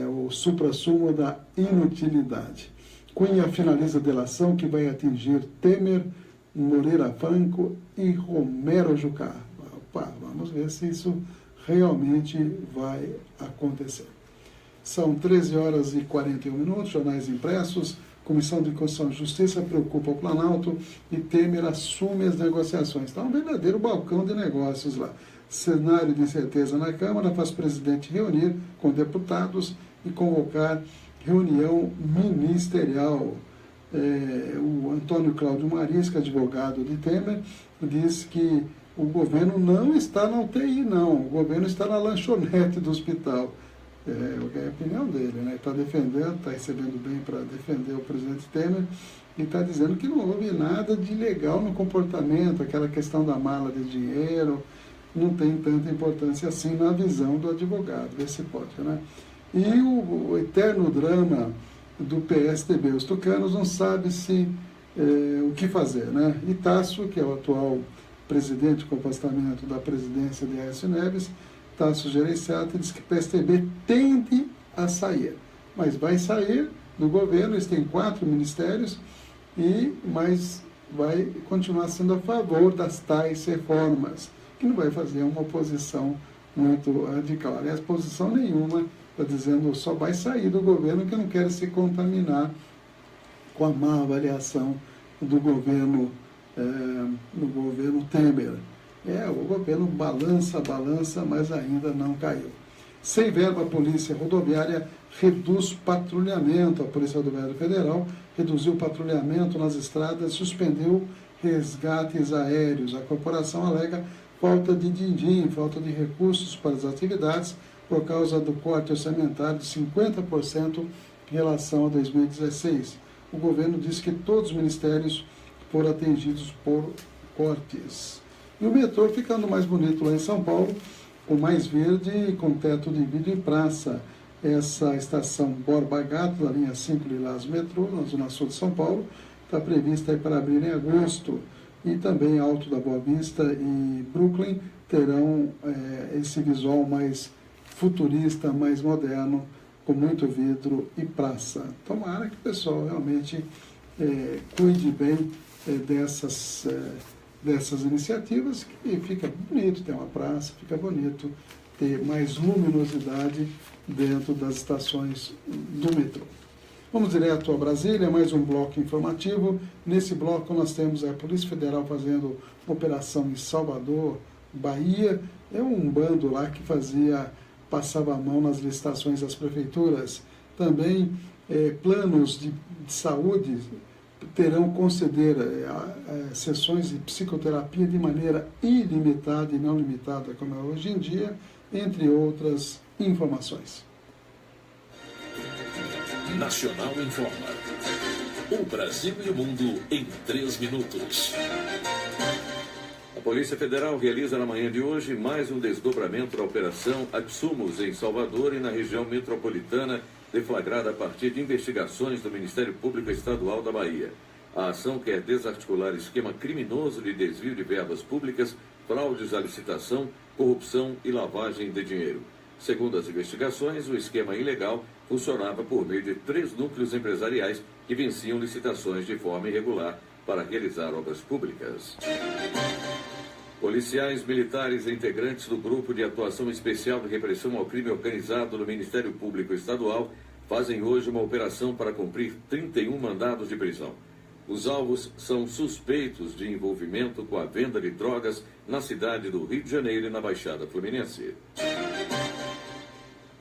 o suprassumo da inutilidade. Cunha finaliza a delação que vai atingir Temer, Moreira Franco e Romero Jucá. Opa, vamos ver se isso realmente vai acontecer. São 13h41, jornais impressos. Comissão de Constituição e Justiça preocupa o Planalto e Temer assume as negociações. Está um verdadeiro balcão de negócios lá. Cenário de incerteza na Câmara faz o presidente reunir com deputados e convocar reunião ministerial. O Antônio Cláudio Marisca, advogado de Temer, diz que o governo não está na UTI, não. O governo está na lanchonete do hospital. É a opinião dele, né? Está defendendo, está recebendo bem para defender o presidente Temer e está dizendo que não houve nada de ilegal no comportamento, aquela questão da mala de dinheiro não tem tanta importância assim na visão do advogado, vê se pode, né? E o eterno drama do PSDB, os tucanos não sabem o que fazer, né? E Tasso, que é o atual presidente com afastamento da presidência de Aécio Neves, Tasso Gereissati, diz que o PSDB tende a sair, mas vai sair do governo, eles têm 4 ministérios, mas vai continuar sendo a favor das tais reformas, que não vai fazer uma oposição muito radical. Aliás, posição nenhuma, está dizendo só vai sair do governo que não quer se contaminar com a má avaliação do governo Temer. O governo balança, mas ainda não caiu. Sem verba, a Polícia Rodoviária reduz patrulhamento. A Polícia Rodoviária Federal reduziu o patrulhamento nas estradas, suspendeu resgates aéreos. A corporação alega falta de din-din, falta de recursos para as atividades por causa do corte orçamentário de 50% em relação a 2016. O governo diz que todos os ministérios foram atingidos por cortes. E o metrô ficando mais bonito lá em São Paulo, com mais verde, com teto de vidro e praça. Essa estação Borba Gato, da linha 5 Lilás Metrô, na zona sul de São Paulo, está prevista aí para abrir em agosto. E também Alto da Boa Vista e Brooklyn terão esse visual mais futurista, mais moderno, com muito vidro e praça. Tomara que o pessoal realmente cuide bem dessas iniciativas, que fica bonito ter uma praça, fica bonito ter mais luminosidade dentro das estações do metrô. Vamos direto a Brasília, mais um bloco informativo. Nesse bloco nós temos a Polícia Federal fazendo operação em Salvador, Bahia. É um bando lá que passava a mão nas licitações das prefeituras. Também planos de saúde terão conceder sessões de psicoterapia de maneira ilimitada e não limitada, como é hoje em dia, entre outras informações. Nacional informa. O Brasil e o mundo em 3 minutos. A Polícia Federal realiza na manhã de hoje mais um desdobramento da Operação Atsumos em Salvador e na região metropolitana, deflagrada a partir de investigações do Ministério Público Estadual da Bahia. A ação quer desarticular esquema criminoso de desvio de verbas públicas, fraudes à licitação, corrupção e lavagem de dinheiro. Segundo as investigações, o esquema ilegal funcionava por meio de 3 núcleos empresariais que venciam licitações de forma irregular para realizar obras públicas. Policiais militares e integrantes do Grupo de Atuação Especial de Repressão ao Crime Organizado do Ministério Público Estadual fazem hoje uma operação para cumprir 31 mandados de prisão. Os alvos são suspeitos de envolvimento com a venda de drogas na cidade do Rio de Janeiro e na Baixada Fluminense.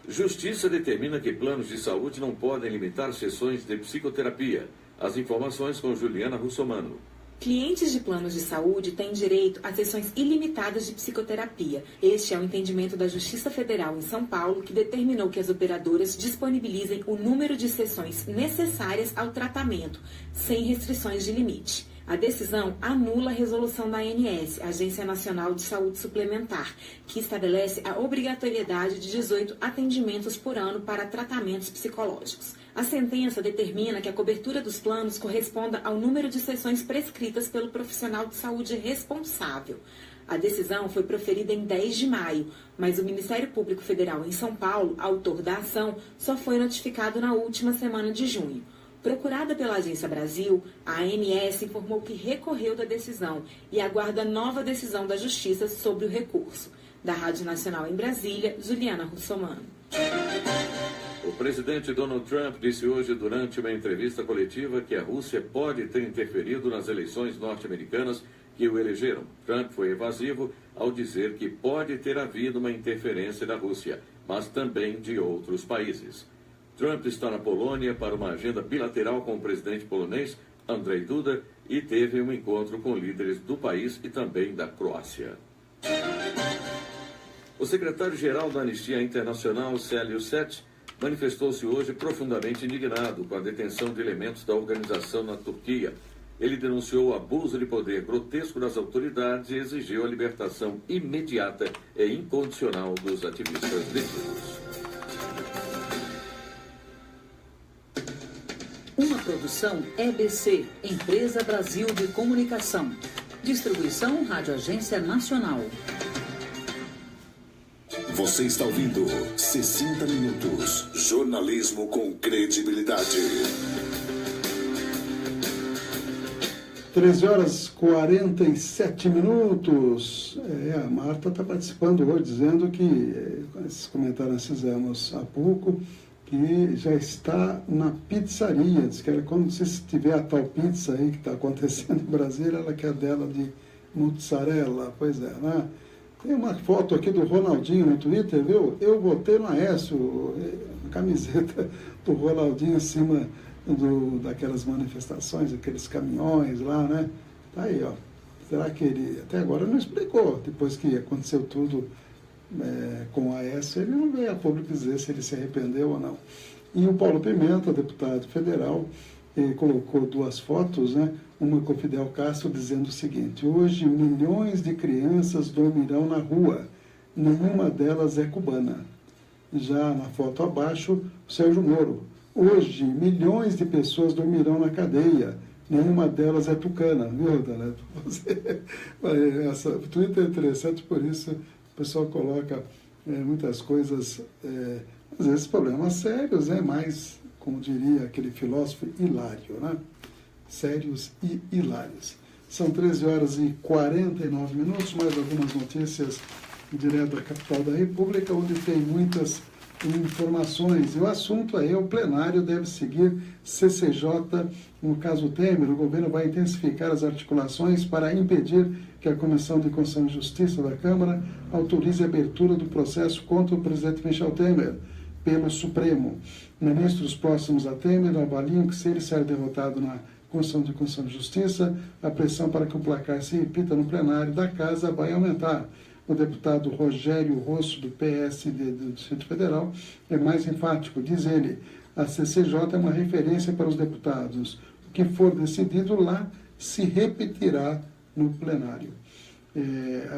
Justiça determina que planos de saúde não podem limitar sessões de psicoterapia. As informações com Juliana Russomano. Clientes de planos de saúde têm direito a sessões ilimitadas de psicoterapia. Este é o entendimento da Justiça Federal em São Paulo, que determinou que as operadoras disponibilizem o número de sessões necessárias ao tratamento, sem restrições de limite. A decisão anula a resolução da ANS, Agência Nacional de Saúde Suplementar, que estabelece a obrigatoriedade de 18 atendimentos por ano para tratamentos psicológicos. A sentença determina que a cobertura dos planos corresponda ao número de sessões prescritas pelo profissional de saúde responsável. A decisão foi proferida em 10 de maio, mas o Ministério Público Federal em São Paulo, autor da ação, só foi notificado na última semana de junho. Procurada pela Agência Brasil, a ANS informou que recorreu da decisão e aguarda nova decisão da Justiça sobre o recurso. Da Rádio Nacional em Brasília, Juliana Russomano. O presidente Donald Trump disse hoje, durante uma entrevista coletiva, que a Rússia pode ter interferido nas eleições norte-americanas que o elegeram. Trump foi evasivo ao dizer que pode ter havido uma interferência da Rússia, mas também de outros países. Trump está na Polônia para uma agenda bilateral com o presidente polonês, Andrzej Duda, e teve um encontro com líderes do país e também da Croácia. O secretário-geral da Anistia Internacional, Célio Seti, manifestou-se hoje profundamente indignado com a detenção de elementos da organização na Turquia. Ele denunciou o abuso de poder grotesco das autoridades e exigiu a libertação imediata e incondicional dos ativistas detidos. Uma produção EBC, Empresa Brasil de Comunicação. Distribuição Rádio Agência Nacional. Você está ouvindo 60 Minutos. Jornalismo com credibilidade. 13 horas 47 minutos. A Marta está participando hoje, dizendo que, esses comentários nós fizemos há pouco, que já está na pizzaria. Diz que ela, quando se tiver a tal pizza aí que está acontecendo em Brasília, ela quer dela de mozzarella. Pois é, né? Tem uma foto aqui do Ronaldinho no Twitter, viu? Eu botei no Aécio, a camiseta do Ronaldinho em cima daquelas manifestações, aqueles caminhões lá, né? Tá aí, ó. Será que ele... Até agora não explicou. Depois que aconteceu tudo com o Aécio, ele não veio a público dizer se ele se arrependeu ou não. E o Paulo Pimenta, deputado federal, colocou duas fotos, né? Uma com o Fidel Castro dizendo o seguinte: hoje milhões de crianças dormirão na rua, nenhuma delas é cubana. Já na foto abaixo, o Sérgio Moro: hoje milhões de pessoas dormirão na cadeia, nenhuma delas é tucana. Viu, Daneto? O Twitter é interessante, por isso o pessoal coloca muitas coisas, às vezes problemas sérios, mas, como diria aquele filósofo, hilário, né? Sérios e hilários. São 13 horas e 49 minutos, mais algumas notícias direto da capital da República, onde tem muitas informações. E o assunto aí é: o plenário deve seguir CCJ no caso Temer. O governo vai intensificar as articulações para impedir que a Comissão de Constituição e Justiça da Câmara autorize a abertura do processo contra o presidente Michel Temer pelo Supremo. Ministros próximos a Temer avaliam que, se ele sair derrotado na Comissão de Constituição e Justiça, a pressão para que o placar se repita no plenário da Casa vai aumentar. O deputado Rogério Rosso, do PSD do Distrito Federal, é mais enfático. Diz ele: a CCJ é uma referência para os deputados. O que for decidido lá se repetirá no plenário.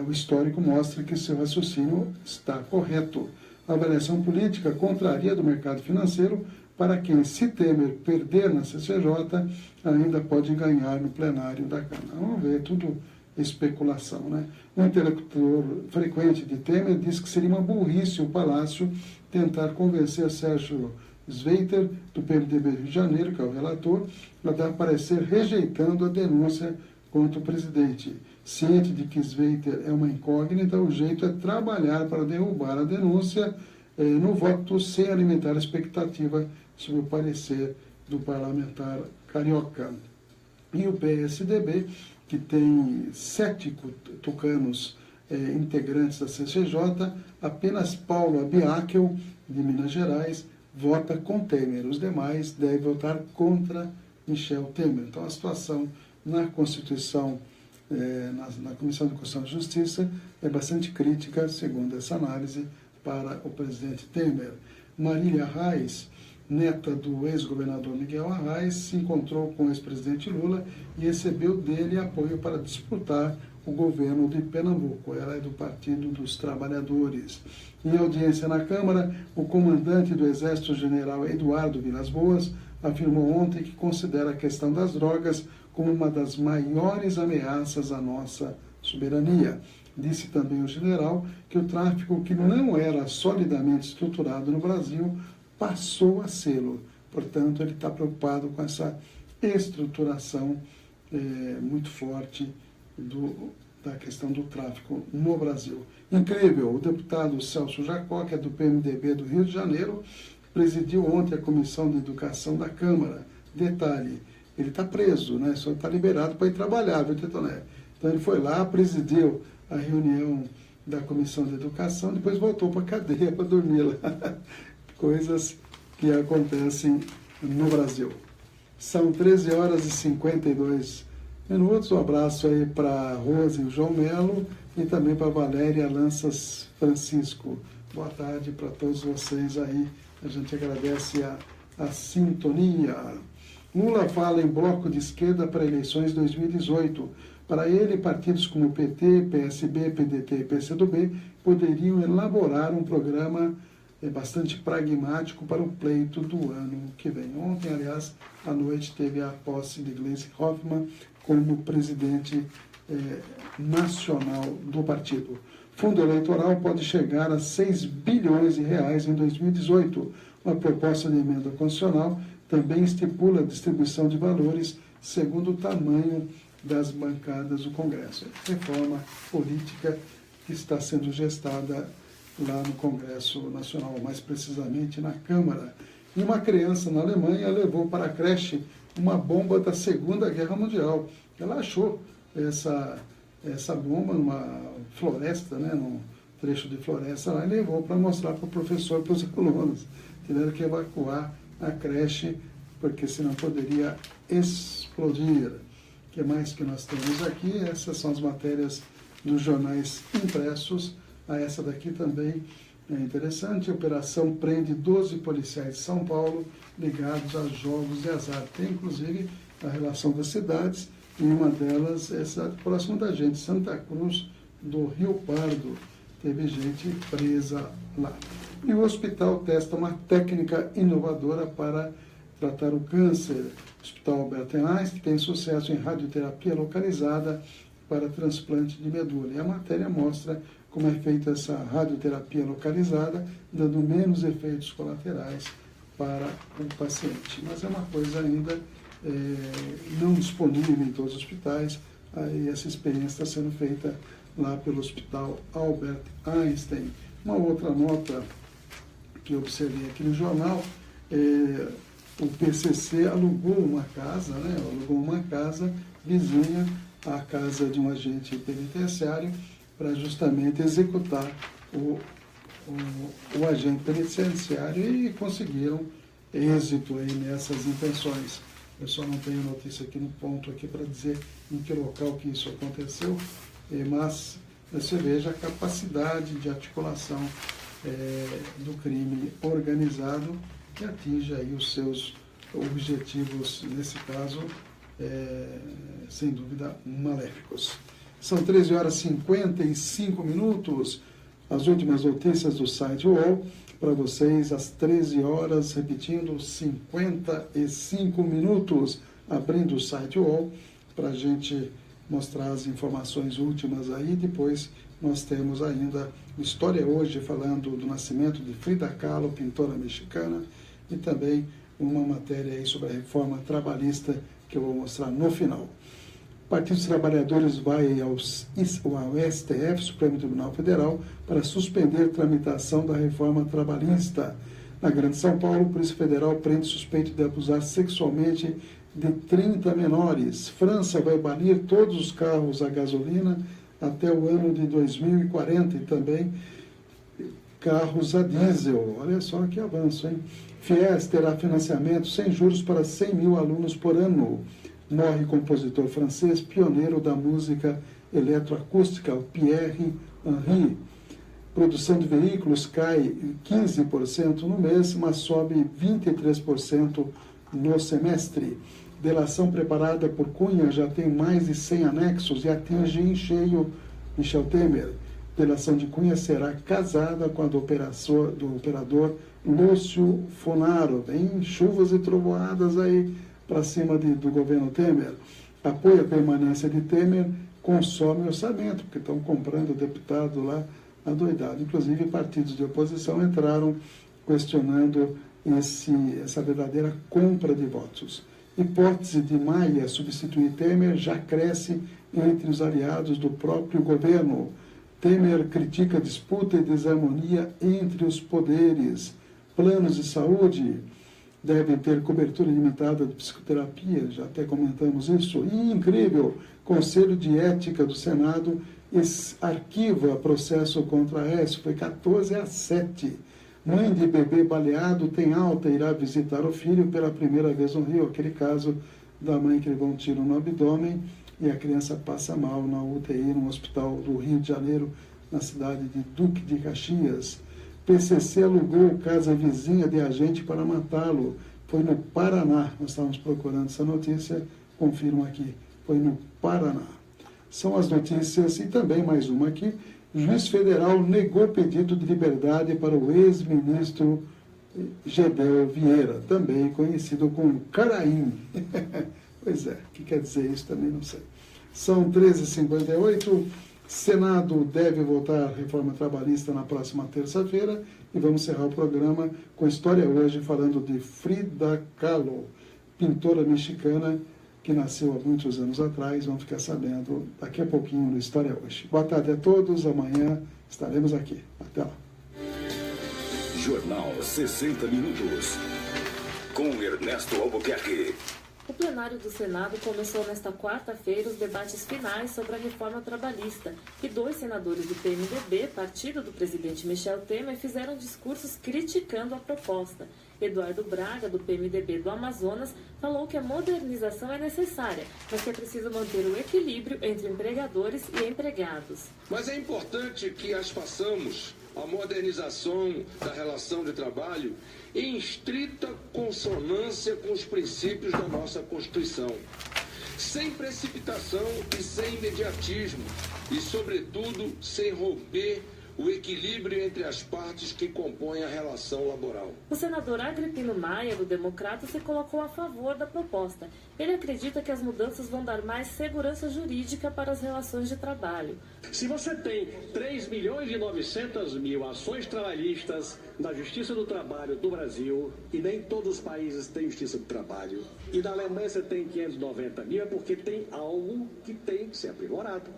O histórico mostra que seu raciocínio está correto. A avaliação política contraria do mercado financeiro, para quem, se Temer perder na CCJ, ainda pode ganhar no plenário da Câmara. Vamos ver, tudo especulação, né? Um intelectual frequente de Temer diz que seria uma burrice o Palácio tentar convencer Sérgio Sveiter, do PMDB do Rio de Janeiro, que é o relator, a dar parecer rejeitando a denúncia contra o presidente. Ciente de que Sveiter é uma incógnita, o jeito é trabalhar para derrubar a denúncia no voto, sem alimentar a expectativa sobre o parecer do parlamentar carioca. E o PSDB, que tem 7 tucanos integrantes da CCJ, apenas Paulo Abiakel, de Minas Gerais, vota com Temer. Os demais devem votar contra Michel Temer. Então, a situação na Constituição, na Comissão de Constituição e Justiça, é bastante crítica, segundo essa análise, para o presidente Temer. Marília Reis neta do ex-governador Miguel Arraes, se encontrou com o ex-presidente Lula e recebeu dele apoio para disputar o governo de Pernambuco. Ela é do Partido dos Trabalhadores. Em audiência na Câmara, o comandante do Exército, general Eduardo Vilas Boas, afirmou ontem que considera a questão das drogas como uma das maiores ameaças à nossa soberania. Disse também o general que o tráfico, que não era solidamente estruturado no Brasil, passou a sê-lo. Portanto, ele está preocupado com essa estruturação muito forte da questão do tráfico no Brasil. Incrível, o deputado Celso Jacó, que é do PMDB do Rio de Janeiro, presidiu ontem a Comissão de Educação da Câmara. Detalhe, ele está preso, né? Só está liberado para ir trabalhar, viu, Tetoné? Então ele foi lá, presidiu a reunião da Comissão de Educação, depois voltou para a cadeia para dormir lá. Coisas que acontecem no Brasil. São 13 horas e 52 minutos. Um abraço aí para a Rose e o João Melo e também para a Valéria Lanças Francisco. Boa tarde para todos vocês aí. A gente agradece a sintonia. Lula fala em bloco de esquerda para eleições 2018. Para ele, partidos como PT, PSB, PDT e PCdoB poderiam elaborar um programa bastante pragmático para o pleito do ano que vem. Ontem, aliás, à noite, teve a posse de Gleisi Hoffmann como presidente nacional do partido. Fundo eleitoral pode chegar a 6 bilhões de reais em 2018. Uma proposta de emenda constitucional também estipula a distribuição de valores segundo o tamanho das bancadas do Congresso. Reforma política que está sendo gestada lá no Congresso Nacional, mais precisamente na Câmara. E uma criança na Alemanha levou para a creche uma bomba da Segunda Guerra Mundial. Ela achou essa bomba numa floresta, né, num trecho de floresta lá, e levou para mostrar para o professor e para os alunos. Tiveram que evacuar a creche, porque senão poderia explodir. O que mais que nós temos aqui? Essas são as matérias dos jornais impressos. Essa daqui também é interessante. A operação prende 12 policiais de São Paulo ligados a jogos de azar. Tem, inclusive, a relação das cidades, e uma delas é a cidade próxima da gente, Santa Cruz do Rio Pardo. Teve gente presa lá. E o hospital testa uma técnica inovadora para tratar o câncer. O Hospital Albert Einstein tem sucesso em radioterapia localizada para transplante de medula. E a matéria mostra como é feita essa radioterapia localizada, dando menos efeitos colaterais para o paciente. Mas é uma coisa ainda não disponível em todos os hospitais. Aí essa experiência está sendo feita lá pelo Hospital Albert Einstein. Uma outra nota que eu observei aqui no jornal, o PCC alugou uma casa, né? Alugou uma casa vizinha à casa de um agente penitenciário para justamente executar o agente penitenciário, e conseguiram êxito aí nessas intenções. Eu só não tenho notícia aqui no ponto aqui para dizer em que local que isso aconteceu, mas você veja a capacidade de articulação do crime organizado, que atinge aí os seus objetivos, nesse caso, sem dúvida, maléficos. São 13 horas e 55 minutos. As últimas notícias do site UOL para vocês às 13 horas, repetindo, 55 minutos, abrindo o site UOL para a gente mostrar as informações últimas aí. Depois nós temos ainda História Hoje, falando do nascimento de Frida Kahlo, pintora mexicana, e também uma matéria aí sobre a reforma trabalhista que eu vou mostrar no final. O Partido dos Trabalhadores vai ao STF, Supremo Tribunal Federal, para suspender tramitação da reforma trabalhista. Na Grande São Paulo, a Polícia Federal prende suspeito de abusar sexualmente de 30 menores. França vai banir todos os carros a gasolina até o ano de 2040 e também carros a diesel. Olha só que avanço, hein? FIES terá financiamento sem juros para 100 mil alunos por ano. Morre compositor francês, pioneiro da música eletroacústica, Pierre Henry. Produção de veículos cai 15% no mês, mas sobe 23% no semestre. Delação preparada por Cunha já tem mais de 100 anexos e atinge em cheio Michel Temer. Delação de Cunha será casada com a do operador Lúcio Fonaro. Vem chuvas e trovoadas aí para cima do governo Temer. Apoia a permanência de Temer, consome orçamento, porque estão comprando deputado lá adoidado. Inclusive, partidos de oposição entraram questionando essa verdadeira compra de votos. Hipótese de Maia substituir Temer já cresce entre os aliados do próprio governo. Temer critica disputa e desarmonia entre os poderes. Planos de saúde devem ter cobertura limitada de psicoterapia, já até comentamos isso. E incrível, Conselho de Ética do Senado arquiva processo contra Aécio, foi 14-7. Mãe de bebê baleado tem alta, irá visitar o filho pela primeira vez no Rio. Aquele caso da mãe que levou um tiro no abdômen e a criança passa mal na UTI, no hospital do Rio de Janeiro, na cidade de Duque de Caxias. PCC alugou casa vizinha de agente para matá-lo. Foi no Paraná. Nós estávamos procurando essa notícia, confiram aqui. Foi no Paraná. São as notícias e também mais uma aqui. Juiz federal negou pedido de liberdade para o ex-ministro Gedel Vieira, também conhecido como Caraim. Pois é, o que quer dizer isso também não sei. São 13h58. Senado deve votar reforma trabalhista na próxima terça-feira e vamos encerrar o programa com História Hoje, falando de Frida Kahlo, pintora mexicana que nasceu há muitos anos atrás. Vamos ficar sabendo daqui a pouquinho no História Hoje. Boa tarde a todos, amanhã estaremos aqui. Até lá. Jornal 60 Minutos, com Ernesto Albuquerque. O plenário do Senado começou nesta quarta-feira os debates finais sobre a reforma trabalhista, e 2 senadores do PMDB, partido do presidente Michel Temer, fizeram discursos criticando a proposta. Eduardo Braga, do PMDB do Amazonas, falou que a modernização é necessária, mas que é preciso manter o equilíbrio entre empregadores e empregados. Mas é importante que as façamos a modernização da relação de trabalho em estrita consonância com os princípios da nossa Constituição, sem precipitação e sem imediatismo, e, sobretudo, sem romper o equilíbrio entre as partes que compõem a relação laboral. O senador Agripino Maia, do Democrata, se colocou a favor da proposta. Ele acredita que as mudanças vão dar mais segurança jurídica para as relações de trabalho. Se você tem 3.900.000 ações trabalhistas na Justiça do Trabalho do Brasil, e nem todos os países têm Justiça do Trabalho, e na Alemanha você tem 590.000, é porque tem algo que tem que ser aprimorado,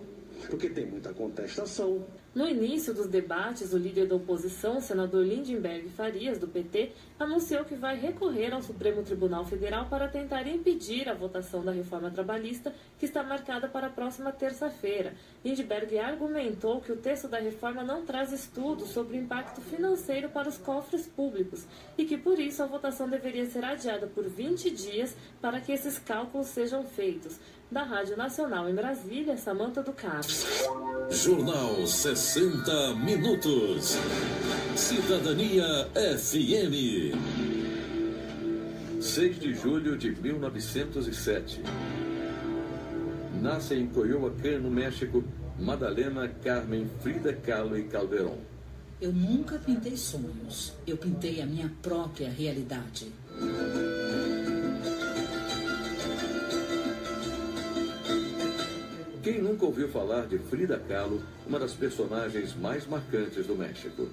porque tem muita contestação. No início dos debates, o líder da oposição, o senador Lindenberg Farias, do PT, anunciou que vai recorrer ao Supremo Tribunal Federal para tentar impedir a votação da reforma trabalhista, que está marcada para a próxima terça-feira. Lindenberg argumentou que o texto da reforma não traz estudos sobre o impacto financeiro para os cofres públicos e que, por isso, a votação deveria ser adiada por 20 dias para que esses cálculos sejam feitos. Da Rádio Nacional em Brasília, Samanta do Carmo. Jornal 60 Minutos. Cidadania FM. 6 de julho de 1907. Nasce em Coyoacán, no México, Madalena Carmen Frida Kahlo e Calderón. Eu nunca pintei sonhos. Eu pintei a minha própria realidade. Quem nunca ouviu falar de Frida Kahlo, uma das personagens mais marcantes do México?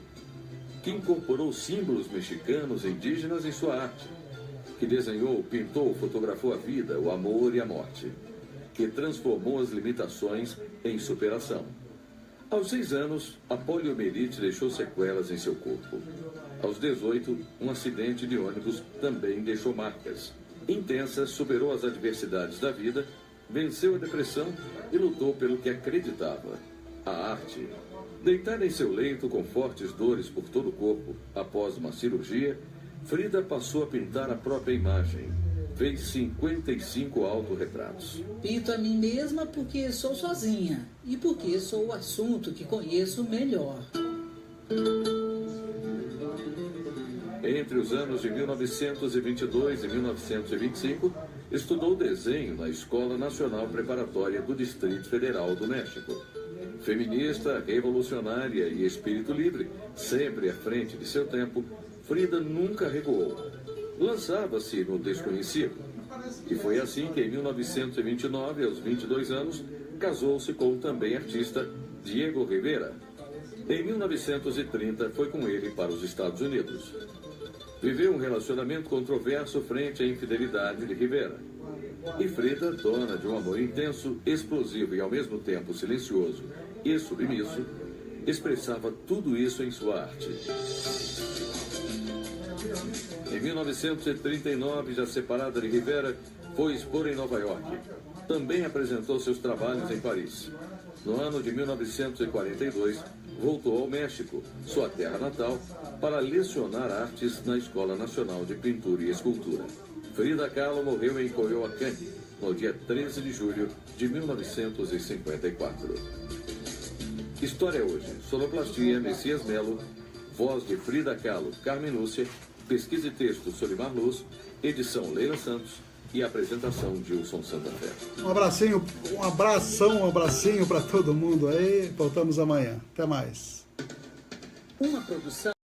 Que incorporou símbolos mexicanos e indígenas em sua arte. Que desenhou, pintou, fotografou a vida, o amor e a morte. Que transformou as limitações em superação. Aos 6 anos, a poliomielite deixou sequelas em seu corpo. Aos 18, um acidente de ônibus também deixou marcas. Intensa, superou as adversidades da vida, venceu a depressão e lutou pelo que acreditava, a arte. Deitada em seu leito com fortes dores por todo o corpo, após uma cirurgia, Frida passou a pintar a própria imagem. Fez 55 autorretratos. Pinto a mim mesma porque sou sozinha e porque sou o assunto que conheço melhor. Entre os anos de 1922 e 1925, estudou desenho na Escola Nacional Preparatória do Distrito Federal do México. Feminista, revolucionária e espírito livre, sempre à frente de seu tempo, Frida nunca recuou. Lançava-se no desconhecido. E foi assim que, em 1929, aos 22 anos, casou-se com o também artista Diego Rivera. Em 1930, foi com ele para os Estados Unidos. Viveu um relacionamento controverso frente à infidelidade de Rivera. E Frida, dona de um amor intenso, explosivo e ao mesmo tempo silencioso e submisso, expressava tudo isso em sua arte. Em 1939, já separada de Rivera, foi expor em Nova York. Também apresentou seus trabalhos em Paris. No ano de 1942, voltou ao México, sua terra natal, para lecionar artes na Escola Nacional de Pintura e Escultura. Frida Kahlo morreu em Coyoacán, no dia 13 de julho de 1954. História hoje. Sonoplastia, Messias Melo. Voz de Frida Kahlo, Carmen Lúcia. Pesquisa e texto, Solimar Luz. Edição, Leila Santos. E apresentação, Gilson Santa Fé. Um abracinho para todo mundo aí. Voltamos amanhã. Até mais. Uma produção